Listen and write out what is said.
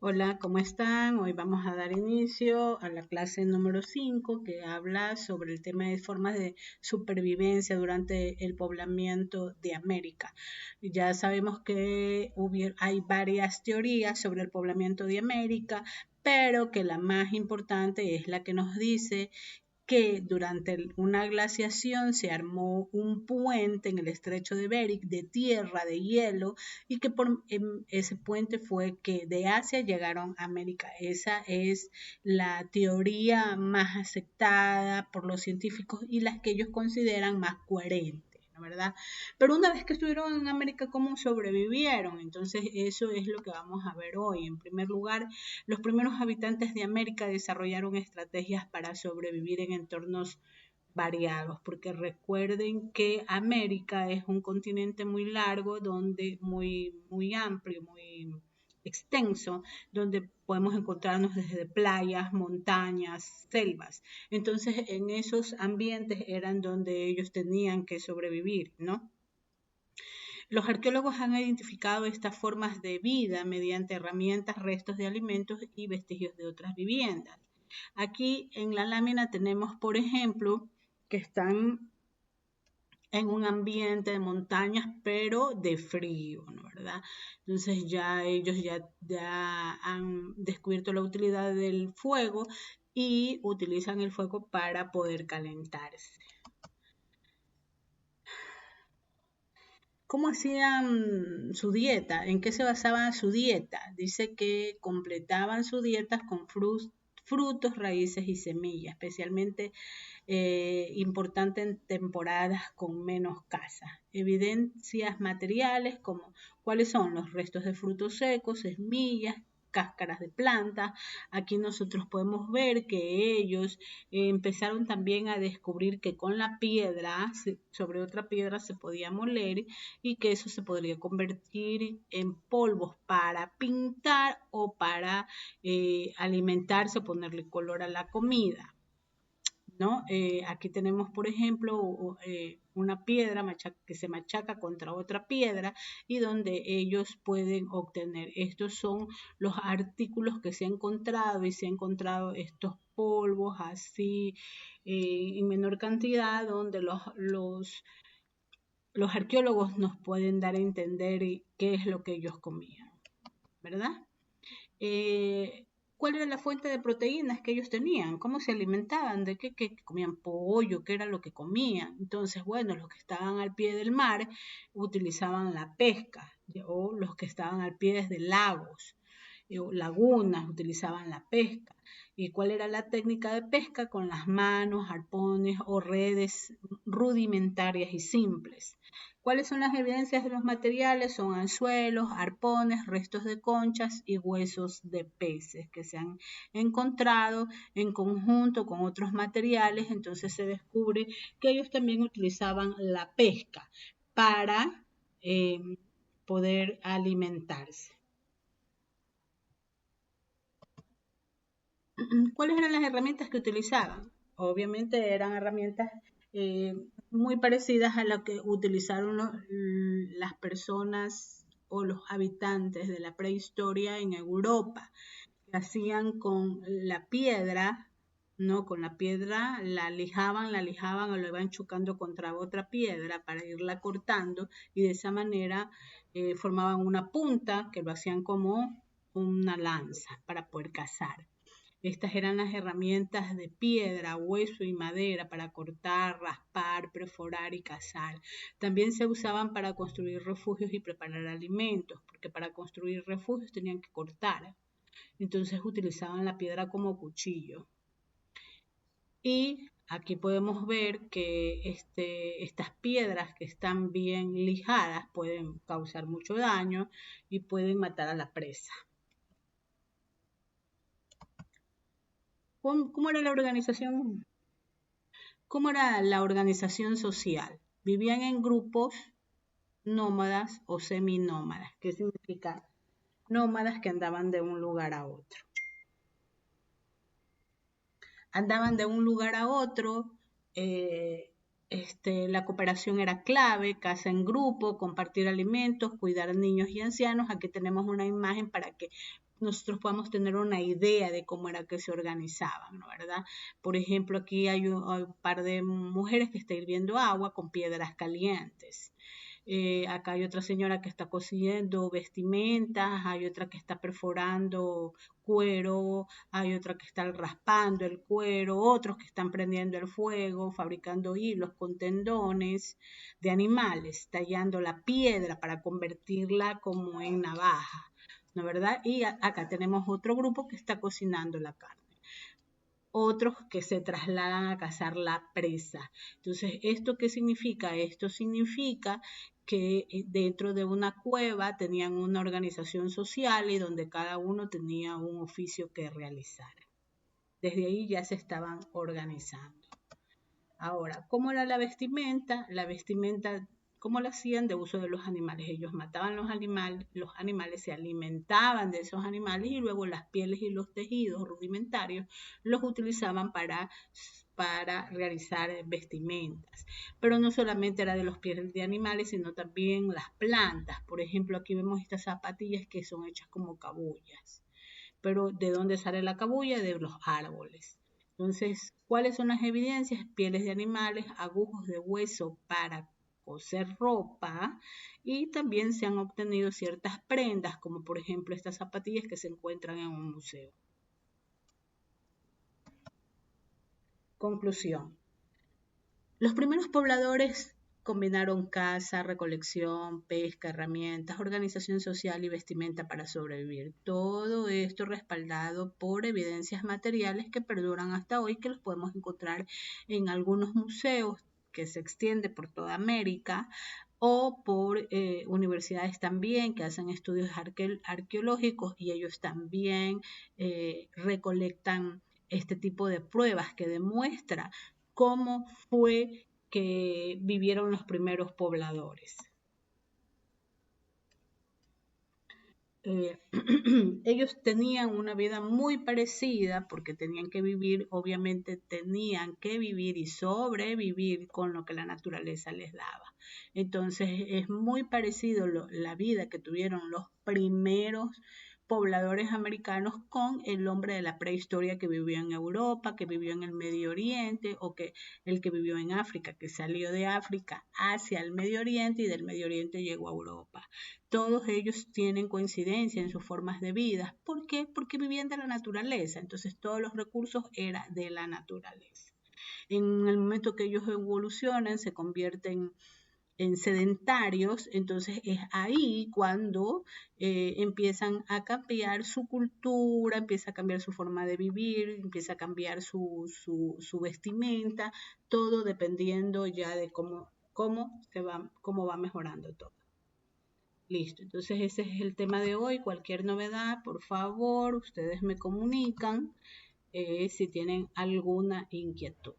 Hola, ¿cómo están? Hoy vamos a dar inicio a la clase número 5 que habla sobre el tema de formas de supervivencia durante el poblamiento de América. Ya sabemos que hay varias teorías sobre el poblamiento de América, pero que la más importante es la que nos dice que durante una glaciación se armó un puente en el estrecho de Bering de tierra, de hielo, y que por ese puente fue que de Asia llegaron a América. Esa es la teoría más aceptada por los científicos y las que ellos consideran más coherentes, ¿no? ¿Verdad? Pero una vez que estuvieron en América, ¿cómo sobrevivieron? Entonces eso es lo que vamos a ver hoy. En primer lugar, los primeros habitantes de América desarrollaron estrategias para sobrevivir en entornos variados, porque recuerden que América es un continente muy largo, donde muy amplio, muy extenso, donde podemos encontrarnos desde playas, montañas, selvas. Entonces, en esos ambientes eran donde ellos tenían que sobrevivir, ¿no? Los arqueólogos han identificado estas formas de vida mediante herramientas, restos de alimentos y vestigios de otras viviendas. Aquí en la lámina tenemos, por ejemplo, que están en un ambiente de montañas, pero de frío, ¿no? ¿Verdad? Entonces ya ellos ya han descubierto la utilidad del fuego y utilizan el fuego para poder calentarse. ¿Cómo hacían su dieta? ¿En qué se basaba su dieta? Dice que completaban su dieta con frutos, raíces y semillas, especialmente importante en temporadas con menos caza. Evidencias materiales como cuáles son los restos de frutos secos, semillas, cáscaras de plantas. Aquí nosotros podemos ver que ellos empezaron también a descubrir que con la piedra, sobre otra piedra se podía moler y que eso se podría convertir en polvos para pintar o para alimentarse o ponerle color a la comida, ¿no? Aquí tenemos, por ejemplo, una piedra que se machaca contra otra piedra y donde ellos pueden obtener. Estos son los artículos que se han encontrado y se han encontrado estos polvos así en menor cantidad, donde los arqueólogos nos pueden dar a entender qué es lo que ellos comían, ¿verdad? Eh, ¿Cuál era la fuente de proteínas que ellos tenían? ¿Cómo se alimentaban? ¿De qué comían? Pollo, ¿qué era lo que comían? Entonces, bueno, los que estaban al pie del mar utilizaban la pesca, o los que estaban al pie de lagos o lagunas utilizaban la pesca. ¿Y cuál era la técnica de pesca? Con las manos, arpones o redes rudimentarias y simples. ¿Cuáles son las evidencias de los materiales? Son anzuelos, arpones, restos de conchas y huesos de peces que se han encontrado en conjunto con otros materiales. Entonces se descubre que ellos también utilizaban la pesca para poder alimentarse. ¿Cuáles eran las herramientas que utilizaban? Obviamente eran herramientas eh, muy parecidas a las que utilizaron las personas o los habitantes de la prehistoria en Europa, que hacían con la piedra, ¿no? Con la piedra la lijaban o lo iban chocando contra otra piedra para irla cortando y de esa manera formaban una punta que lo hacían como una lanza para poder cazar. Estas eran las herramientas de piedra, hueso y madera para cortar, raspar, perforar y cazar. También se usaban para construir refugios y preparar alimentos, porque para construir refugios tenían que cortar. Entonces utilizaban la piedra como cuchillo. Y aquí podemos ver que estas piedras que están bien lijadas pueden causar mucho daño y pueden matar a la presa. ¿Cómo era la organización? ¿Cómo era la organización social? Vivían en grupos nómadas o seminómadas. ¿Qué significa? Nómadas que andaban de un lugar a otro. Andaban de un lugar a otro, la cooperación era clave, casa en grupo, compartir alimentos, cuidar niños y ancianos. Aquí tenemos una imagen para que nosotros podamos tener una idea de cómo era que se organizaban, ¿no? ¿Verdad? Por ejemplo, aquí hay un par de mujeres que están hirviendo agua con piedras calientes. Acá hay otra señora que está cosiendo vestimentas, hay otra que está perforando cuero, hay otra que está raspando el cuero, otros que están prendiendo el fuego, fabricando hilos con tendones de animales, tallando la piedra para convertirla como en navaja, ¿no verdad? Y acá tenemos otro grupo que está cocinando la carne. Otros que se trasladan a cazar la presa. Entonces, ¿esto qué significa? Esto significa que dentro de una cueva tenían una organización social y donde cada uno tenía un oficio que realizar. Desde ahí ya se estaban organizando. Ahora, ¿cómo era la vestimenta? La vestimenta, ¿cómo la hacían? De uso de los animales. Ellos mataban los animales se alimentaban de esos animales y luego las pieles y los tejidos rudimentarios los utilizaban para realizar vestimentas. Pero no solamente era de los pieles de animales, sino también las plantas. Por ejemplo, aquí vemos estas zapatillas que son hechas como cabullas. Pero ¿de dónde sale la cabulla? De los árboles. Entonces, ¿cuáles son las evidencias? Pieles de animales, agujos de hueso para coser ropa y también se han obtenido ciertas prendas, como por ejemplo estas zapatillas que se encuentran en un museo. Conclusión. Los primeros pobladores combinaron caza, recolección, pesca, herramientas, organización social y vestimenta para sobrevivir. Todo esto respaldado por evidencias materiales que perduran hasta hoy, que los podemos encontrar en algunos museos que se extiende por toda América o por universidades también que hacen estudios arqueológicos y ellos también recolectan este tipo de pruebas que demuestra cómo fue que vivieron los primeros pobladores. Ellos tenían una vida muy parecida porque tenían que vivir, obviamente tenían que vivir y sobrevivir con lo que la naturaleza les daba. Entonces es muy parecido la vida que tuvieron los primeros pobladores americanos con el hombre de la prehistoria que vivió en Europa, que vivió en el Medio Oriente o que el que vivió en África, que salió de África hacia el Medio Oriente y del Medio Oriente llegó a Europa. Todos ellos tienen coincidencia en sus formas de vida. ¿Por qué? Porque vivían de la naturaleza, entonces todos los recursos eran de la naturaleza. En el momento que ellos evolucionan, se convierten en sedentarios, entonces es ahí cuando empiezan a cambiar su cultura, empieza a cambiar su forma de vivir, empieza a cambiar su vestimenta, todo dependiendo ya de cómo va mejorando todo. Listo, entonces ese es el tema de hoy. Cualquier novedad, por favor, ustedes me comunican si tienen alguna inquietud.